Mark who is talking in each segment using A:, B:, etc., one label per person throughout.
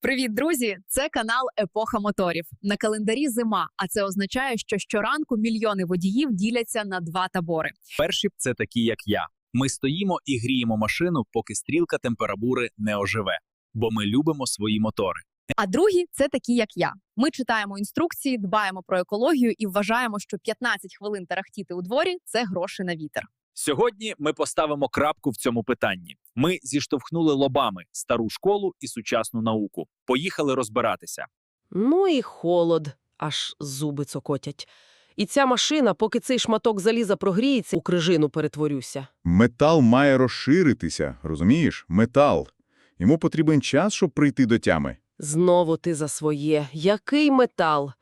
A: Привіт, друзі! Це канал Епоха моторів. На календарі зима, а це означає, що щоранку мільйони водіїв діляться на два табори.
B: Перші – це такі, як я. Ми стоїмо і гріємо машину, поки стрілка температури не оживе. Бо ми любимо свої мотори.
A: А другі – це такі, як я. Ми читаємо інструкції, дбаємо про екологію і вважаємо, що 15 хвилин тарахтіти у дворі – це гроші на вітер.
B: Сьогодні ми поставимо крапку в цьому питанні. Ми зіштовхнули лобами стару школу і сучасну науку. Поїхали розбиратися.
C: Ну і холод, аж зуби цокотять. І ця машина, поки цей шматок заліза прогріється, у крижину перетворюся.
D: Метал має розширитися, розумієш? Метал. Йому потрібен час, щоб прийти до тями.
C: Знову ти за своє. Який метал?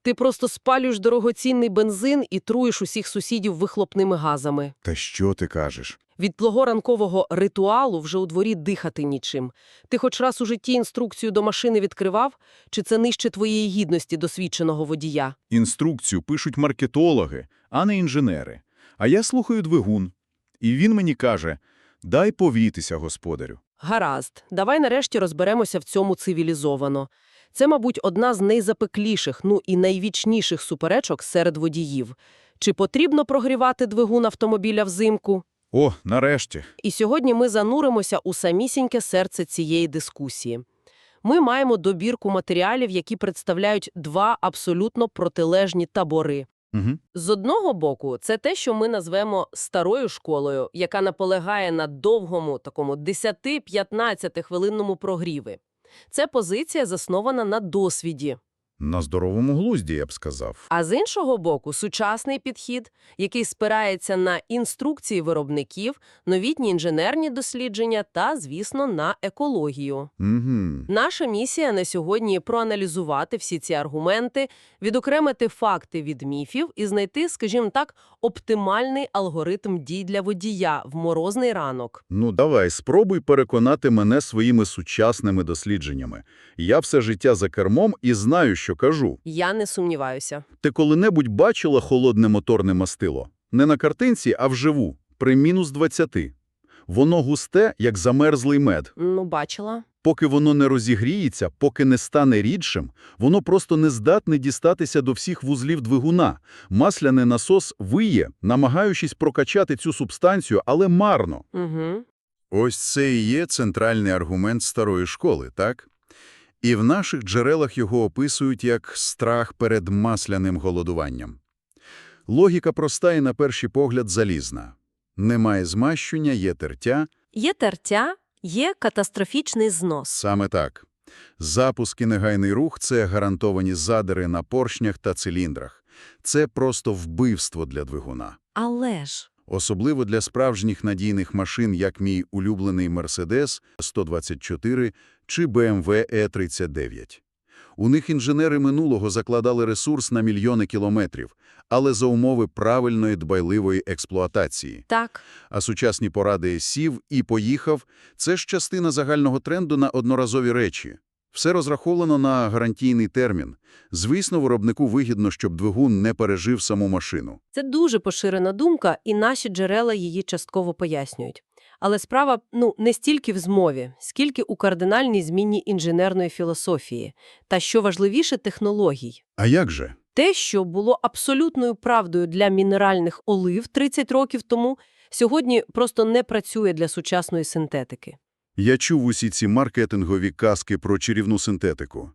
C: Ти просто спалюєш дорогоцінний бензин і труєш усіх сусідів вихлопними газами.
D: Та що ти кажеш?
C: Від твого ранкового ритуалу вже у дворі дихати нічим. Ти хоч раз у житті інструкцію до машини відкривав? Чи це нижче твоєї гідності досвідченого водія?
D: Інструкцію пишуть маркетологи, а не інженери. А я слухаю двигун. І він мені каже: дай повійтися, господарю.
C: Гаразд, давай нарешті розберемося в цьому цивілізовано. Це, мабуть, одна з найзапекліших, і найвічніших суперечок серед водіїв. Чи потрібно прогрівати двигун автомобіля взимку?
D: О, нарешті.
C: І сьогодні ми зануримося у самісіньке серце цієї дискусії. Ми маємо добірку матеріалів, які представляють два абсолютно протилежні табори.
D: Угу.
C: З одного боку, це те, що ми назвемо старою школою, яка наполягає на довгому, такому 10-15 хвилинному прогріві. Це позиція заснована на досвіді.
D: На здоровому глузді, я б сказав.
C: А з іншого боку, сучасний підхід, який спирається на інструкції виробників, новітні інженерні дослідження та, звісно, на екологію.
D: Угу.
C: Наша місія на сьогодні – проаналізувати всі ці аргументи, відокремити факти від міфів і знайти, скажімо так, оптимальний алгоритм дій для водія в морозний ранок.
D: Ну, давай, спробуй переконати мене своїми сучасними дослідженнями. Я все життя за кермом і знаю, що кажу.
C: Я не сумніваюся.
D: Ти коли-небудь бачила холодне моторне мастило? Не на картинці, а вживу, при мінус 20. Воно густе, як замерзлий мед.
C: Бачила.
D: Поки воно не розігріється, поки не стане рідшим, воно просто не здатне дістатися до всіх вузлів двигуна. Масляний насос виє, намагаючись прокачати цю субстанцію, але марно.
C: Угу.
D: Ось це і є центральний аргумент старої школи, так? І в наших джерелах його описують як страх перед масляним голодуванням. Логіка проста і на перший погляд залізна. Немає змащення, є тертя.
C: Є тертя, є катастрофічний знос.
D: Саме так. Запуск і негайний рух – це гарантовані задери на поршнях та циліндрах. Це просто вбивство для двигуна.
C: Але ж...
D: Особливо для справжніх надійних машин, як мій улюблений Mercedes 124 чи BMW E39. У них інженери минулого закладали ресурс на мільйони кілометрів, але за умови правильної дбайливої експлуатації.
C: Так.
D: А сучасні поради «сів і поїхав» – це ж частина загального тренду на одноразові речі. Все розраховано на гарантійний термін. Звісно, виробнику вигідно, щоб двигун не пережив саму машину.
C: Це дуже поширена думка, і наші джерела її частково пояснюють. Але справа, не стільки в змові, скільки у кардинальній зміні інженерної філософії. Та, що важливіше, технологій.
D: А як же?
C: Те, що було абсолютною правдою для мінеральних олив 30 років тому, сьогодні просто не працює для сучасної синтетики.
D: Я чув усі ці маркетингові казки про чарівну синтетику.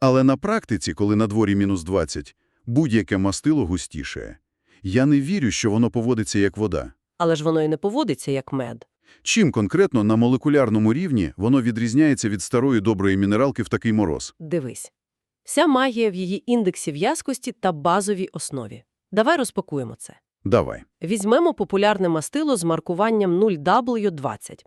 D: Але на практиці, коли на дворі мінус 20, будь-яке мастило густіше. Я не вірю, що воно поводиться як вода.
C: Але ж воно і не поводиться як мед.
D: Чим конкретно на молекулярному рівні воно відрізняється від старої доброї мінералки в такий мороз?
C: Дивись. Вся магія в її індексі в'язкості та базовій основі. Давай розпакуємо це.
D: Давай.
C: Візьмемо популярне мастило з маркуванням 0W20.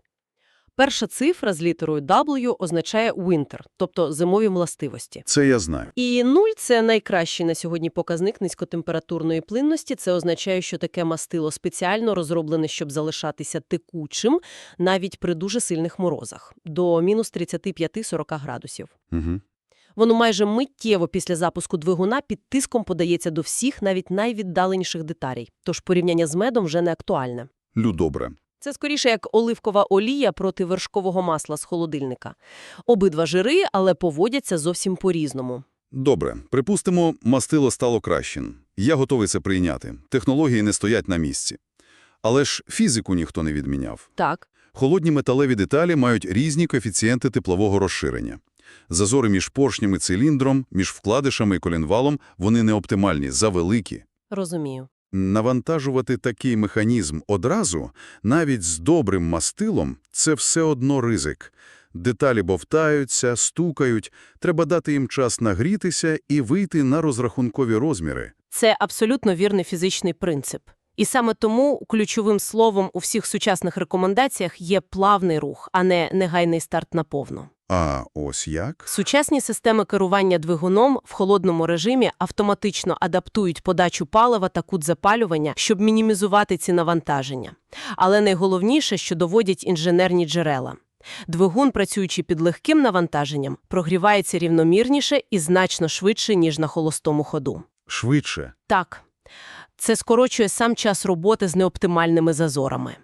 C: Перша цифра з літерою W означає winter, тобто зимові властивості.
D: Це я знаю.
C: І 0 – це найкращий на сьогодні показник низькотемпературної плинності. Це означає, що таке мастило спеціально розроблене, щоб залишатися текучим навіть при дуже сильних морозах – до мінус 35-40 градусів.
D: Угу.
C: Воно майже миттєво після запуску двигуна під тиском подається до всіх, навіть найвіддаленіших деталей. Тож порівняння з медом вже не актуальне.
D: Добре.
C: Це скоріше як оливкова олія проти вершкового масла з холодильника. Обидва жири, але поводяться зовсім по-різному.
D: Добре, припустимо, мастило стало кращим. Я готовий це прийняти. Технології не стоять на місці. Але ж фізику ніхто не відміняв.
C: Так.
D: Холодні металеві деталі мають різні коефіцієнти теплового розширення. Зазори між поршнем і циліндром, між вкладишами і колінвалом – вони не оптимальні, завеликі.
C: Розумію.
D: Навантажувати такий механізм одразу, навіть з добрим мастилом – це все одно ризик. Деталі бовтаються, стукають, треба дати їм час нагрітися і вийти на розрахункові розміри.
C: Це абсолютно вірний фізичний принцип. І саме тому ключовим словом у всіх сучасних рекомендаціях є плавний рух, а не негайний старт наповну.
D: А ось як?
C: Сучасні системи керування двигуном в холодному режимі автоматично адаптують подачу палива та кут запалювання, щоб мінімізувати ці навантаження. Але найголовніше, що доводять інженерні джерела. Двигун, працюючи під легким навантаженням, прогрівається рівномірніше і значно швидше, ніж на холостому ходу.
D: Швидше.
C: Так, це скорочує сам час роботи з неоптимальними зазорами.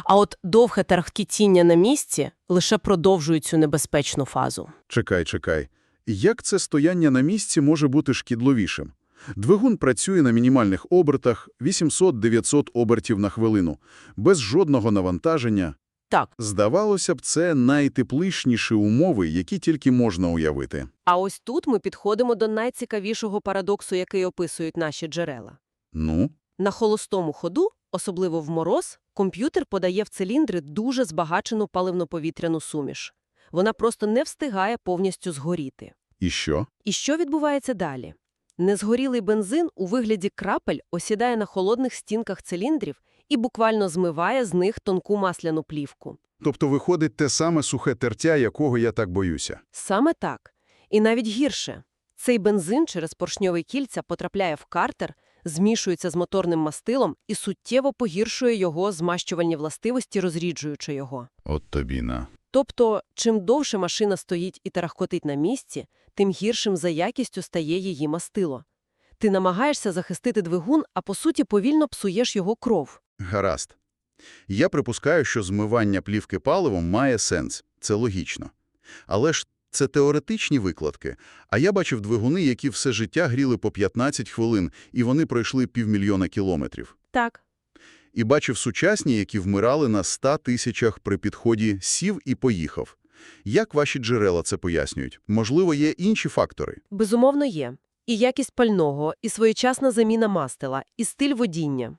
C: А от довге тарахтіння на місці лише продовжує цю небезпечну фазу.
D: Чекай. Як це стояння на місці може бути шкідливішим? Двигун працює на мінімальних обертах 800-900 обертів на хвилину, без жодного навантаження.
C: Так.
D: Здавалося б, це найтеплішніші умови, які тільки можна уявити.
C: А ось тут ми підходимо до найцікавішого парадоксу, який описують наші джерела.
D: Ну?
C: На холостому ходу, особливо в мороз, комп'ютер подає в циліндри дуже збагачену паливно-повітряну суміш. Вона просто не встигає повністю згоріти.
D: І що?
C: І що відбувається далі? Незгорілий бензин у вигляді крапель осідає на холодних стінках циліндрів і буквально змиває з них тонку масляну плівку.
D: Тобто виходить те саме сухе тертя, якого я так боюся.
C: Саме так. І навіть гірше. Цей бензин через поршньові кільця потрапляє в картер, змішується з моторним мастилом і суттєво погіршує його змащувальні властивості, розріджуючи його.
D: От тобі на.
C: Тобто, чим довше машина стоїть і тарахкотить на місці, тим гіршим за якістю стає її мастило. Ти намагаєшся захистити двигун, а по суті повільно псуєш його кров.
D: Гаразд. Я припускаю, що змивання плівки паливом має сенс. Це логічно. Але ж це теоретичні викладки. А я бачив двигуни, які все життя гріли по 15 хвилин, і вони пройшли 500 000 кілометрів.
C: Так.
D: І бачив сучасні, які вмирали на 100 тисячах при підході «сів і поїхав». Як ваші джерела це пояснюють? Можливо, є інші фактори?
C: Безумовно є. І якість пального, і своєчасна заміна мастила, і стиль водіння.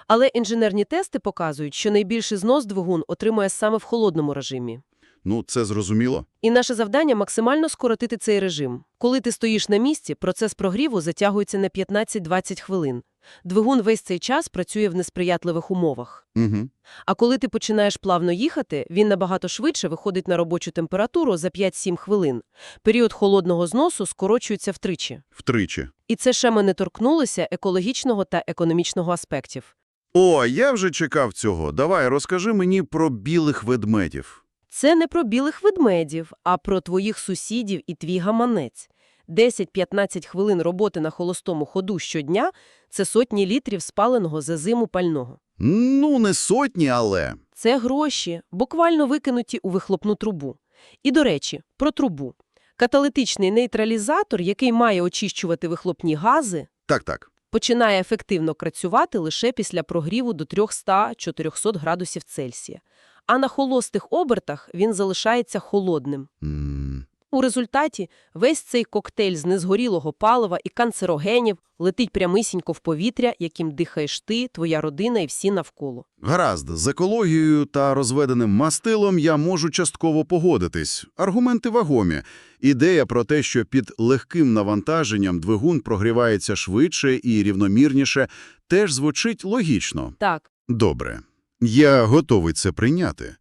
C: Але інженерні тести показують, що найбільший знос двигун отримує саме в холодному режимі.
D: Ну, це зрозуміло.
C: І наше завдання – максимально скоротити цей режим. Коли ти стоїш на місці, процес прогріву затягується на 15-20 хвилин. Двигун весь цей час працює в несприятливих умовах.
D: Угу.
C: А коли ти починаєш плавно їхати, він набагато швидше виходить на робочу температуру за 5-7 хвилин. Період холодного зносу скорочується втричі.
D: Втричі.
C: І це ще ми не торкнулися екологічного та економічного аспектів.
D: О, я вже чекав цього. Давай, розкажи мені про білих ведмедів.
C: Це не про білих ведмедів, а про твоїх сусідів і твій гаманець. 10-15 хвилин роботи на холостому ходу щодня – це сотні літрів спаленого за зиму пального.
D: Ну, не сотні, але...
C: Це гроші, буквально викинуті у вихлопну трубу. І, до речі, про трубу. Каталітичний нейтралізатор, який має очищувати вихлопні гази,
D: Так.
C: починає ефективно працювати лише після прогріву до 300-400 градусів Цельсія. А на холостих обертах він залишається холодним. У результаті весь цей коктейль з незгорілого палива і канцерогенів летить прямисінько в повітря, яким дихаєш ти, твоя родина і всі навколо.
D: Гаразд, з екологією та розведеним мастилом я можу частково погодитись. Аргументи вагомі. Ідея про те, що під легким навантаженням двигун прогрівається швидше і рівномірніше, теж звучить логічно.
C: Так.
D: Добре. Я готовий це прийняти.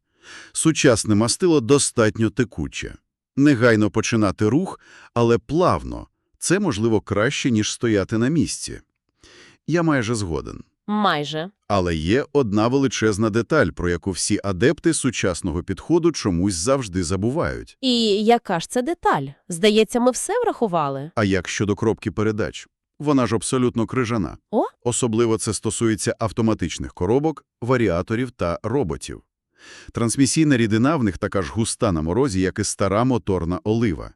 D: Сучасне мастило достатньо текуче. Негайно починати рух, але плавно. Це, можливо, краще, ніж стояти на місці. Я майже згоден.
C: Майже.
D: Але є одна величезна деталь, про яку всі адепти сучасного підходу чомусь завжди забувають.
C: І яка ж це деталь? Здається, ми все врахували.
D: А як щодо коробки передач? Вона ж абсолютно крижана.
C: О?
D: Особливо це стосується автоматичних коробок, варіаторів та роботів. Трансмісійна рідина в них така ж густа на морозі, як і стара моторна олива.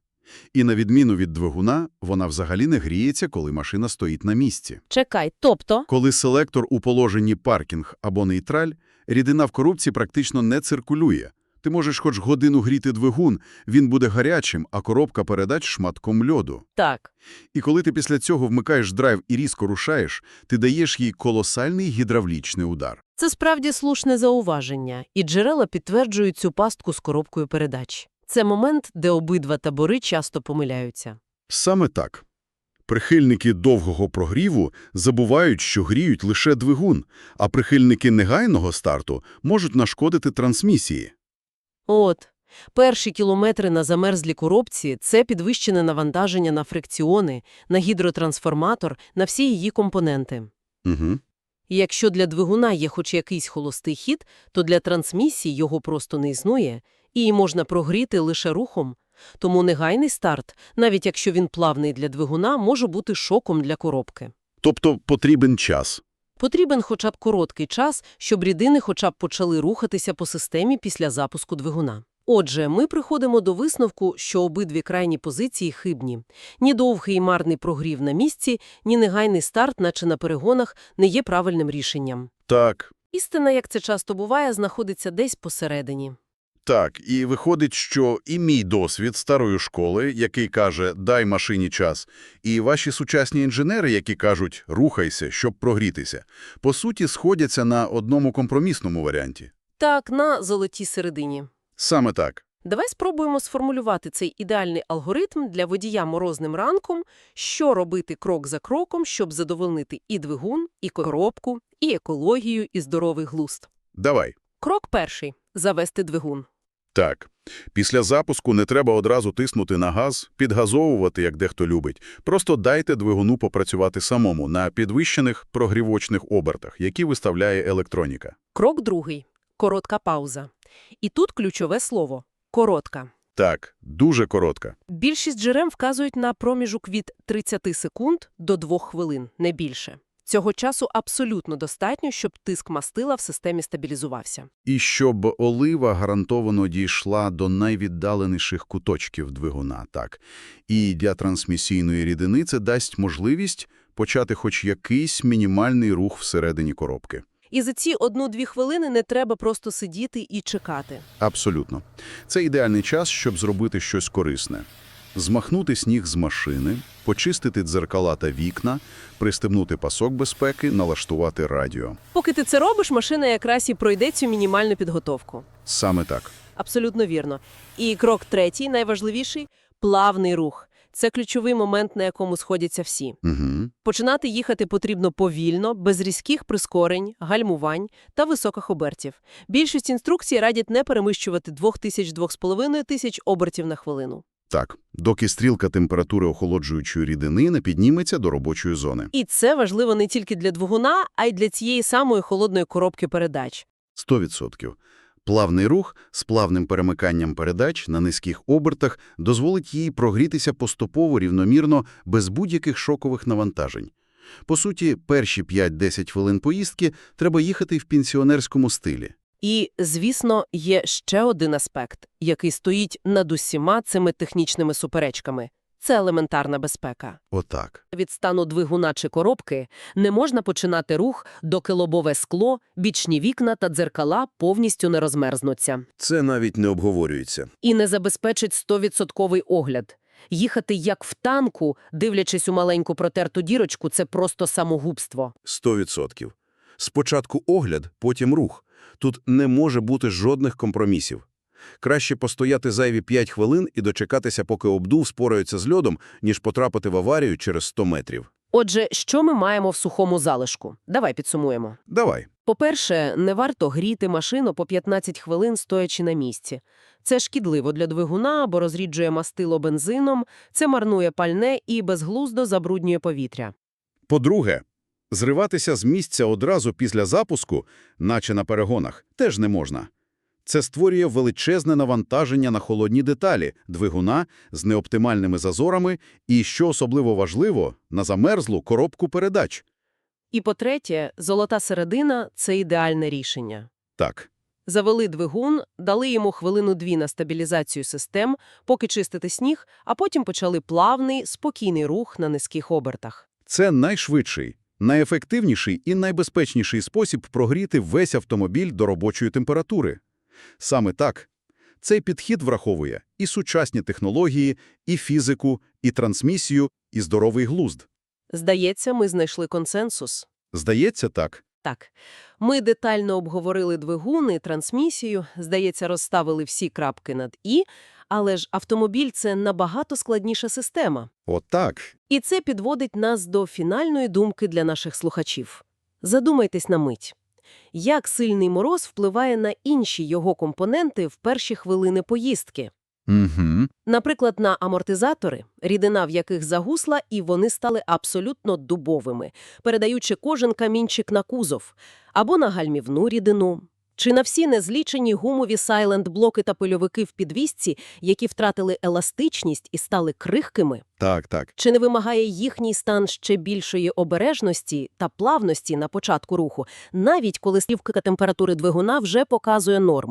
D: І на відміну від двигуна, вона взагалі не гріється, коли машина стоїть на місці.
C: Чекай, тобто?
D: Коли селектор у положенні паркінг або нейтраль, рідина в коробці практично не циркулює. Ти можеш хоч годину гріти двигун, він буде гарячим, а коробка передач шматком льоду.
C: Так.
D: І коли ти після цього вмикаєш драйв і різко рушаєш, ти даєш їй колосальний гідравлічний удар.
C: Це справді слушне зауваження, і джерела підтверджують цю пастку з коробкою передач. Це момент, де обидва табори часто помиляються.
D: Саме так. Прихильники довгого прогріву забувають, що гріють лише двигун, а прихильники негайного старту можуть нашкодити трансмісії.
C: От, перші кілометри на замерзлій коробці – це підвищене навантаження на фрикціони, на гідротрансформатор, на всі її компоненти.
D: Угу.
C: І якщо для двигуна є хоч якийсь холостий хід, то для трансмісії його просто не існує, і її можна прогріти лише рухом. Тому негайний старт, навіть якщо він плавний для двигуна, може бути шоком для коробки.
D: Тобто потрібен час.
C: Потрібен хоча б короткий час, щоб рідини хоча б почали рухатися по системі після запуску двигуна. Отже, ми приходимо до висновку, що обидві крайні позиції хибні. Ні довгий і марний прогрів на місці, ні негайний старт, наче на перегонах, не є правильним рішенням.
D: Так.
C: Істина, як це часто буває, знаходиться десь посередині.
D: Так, і виходить, що і мій досвід старої школи, який каже «дай машині час», і ваші сучасні інженери, які кажуть «рухайся, щоб прогрітися», по суті сходяться на одному компромісному варіанті.
C: Так, на золотій середині.
D: Саме так.
C: Давай спробуємо сформулювати цей ідеальний алгоритм для водія морозним ранком, що робити крок за кроком, щоб задовольнити і двигун, і коробку, і екологію, і здоровий глузд.
D: Давай.
C: Крок перший – завести двигун.
D: Так. Після запуску не треба одразу тиснути на газ, підгазовувати, як дехто любить. Просто дайте двигуну попрацювати самому на підвищених прогрівочних обертах, які виставляє електроніка.
C: Крок другий – коротка пауза. І тут ключове слово – коротка.
D: Так, дуже коротка.
C: Більшість джерел вказують на проміжок від 30 секунд до 2 хвилин, не більше. Цього часу абсолютно достатньо, щоб тиск мастила в системі стабілізувався.
D: І щоб олива гарантовано дійшла до найвіддаленіших куточків двигуна, так. І для трансмісійної рідини це дасть можливість почати хоч якийсь мінімальний рух всередині коробки.
C: І за ці 1-2 хвилини не треба просто сидіти і чекати.
D: Абсолютно. Це ідеальний час, щоб зробити щось корисне. Змахнути сніг з машини, почистити дзеркала та вікна, пристебнути пасок безпеки, налаштувати радіо.
C: Поки ти це робиш, машина якраз і пройде цю мінімальну підготовку.
D: Саме так.
C: Абсолютно вірно. І крок третій, найважливіший – плавний рух. Це ключовий момент, на якому сходяться всі.
D: Угу. Починати
C: Їхати потрібно повільно, без різких прискорень, гальмувань та високих обертів. Більшість інструкцій радять не перевищувати 2000–2500 обертів на хвилину.
D: Так, доки стрілка температури охолоджуючої рідини не підніметься до робочої зони.
C: І це важливо не тільки для двигуна, а й для цієї самої холодної коробки передач.
D: 100%. Плавний рух з плавним перемиканням передач на низьких обертах дозволить їй прогрітися поступово, рівномірно, без будь-яких шокових навантажень. По суті, перші 5-10 хвилин поїздки треба їхати в пенсіонерському стилі.
C: І, звісно, є ще один аспект, який стоїть над усіма цими технічними суперечками. Це елементарна безпека.
D: Отак.
C: Від стану двигуна чи коробки не можна починати рух, доки лобове скло, бічні вікна та дзеркала повністю не розмерзнуться.
E: Це навіть не обговорюється.
C: І не забезпечить 100% огляд. Їхати як в танку, дивлячись у маленьку протерту дірочку, це просто самогубство.
E: 100%. Спочатку огляд, потім рух. Тут не може бути жодних компромісів. Краще постояти зайві 5 хвилин і дочекатися, поки обдув спорається з льодом, ніж потрапити в аварію через 100 метрів.
C: Отже, що ми маємо в сухому залишку? Давай підсумуємо.
E: Давай.
C: По-перше, не варто гріти машину по 15 хвилин, стоячи на місці. Це шкідливо для двигуна, бо розріджує мастило бензином, це марнує пальне і безглуздо забруднює повітря.
D: По-друге, зриватися з місця одразу після запуску, наче на перегонах, теж не можна. Це створює величезне навантаження на холодні деталі двигуна з неоптимальними зазорами і, що особливо важливо, на замерзлу коробку передач.
C: І по-третє, золота середина – це ідеальне рішення.
D: Так.
C: Завели двигун, дали йому хвилину-дві на стабілізацію систем, поки чистити сніг, а потім почали плавний, спокійний рух на низьких обертах.
D: Це найшвидший, найефективніший і найбезпечніший спосіб прогріти весь автомобіль до робочої температури. Саме так. Цей підхід враховує і сучасні технології, і фізику, і трансмісію, і здоровий глузд.
C: Здається, ми знайшли консенсус.
D: Здається, так.
C: Так, ми детально обговорили двигун і трансмісію, здається, розставили всі крапки над «і», але ж автомобіль – це набагато складніша система.
D: Отак.
C: І це підводить нас до фінальної думки для наших слухачів. Задумайтесь на мить. Як сильний мороз впливає на інші його компоненти в перші хвилини поїздки?
D: Угу.
C: Наприклад, на амортизатори, рідина в яких загусла, і вони стали абсолютно дубовими, передаючи кожен камінчик на кузов, або на гальмівну рідину. Чи на всі незлічені гумові сайленд-блоки та пильовики в підвісці, які втратили еластичність і стали крихкими?
D: Так.
C: Чи не вимагає їхній стан ще більшої обережності та плавності на початку руху, навіть коли стрілка температури двигуна вже показує норму?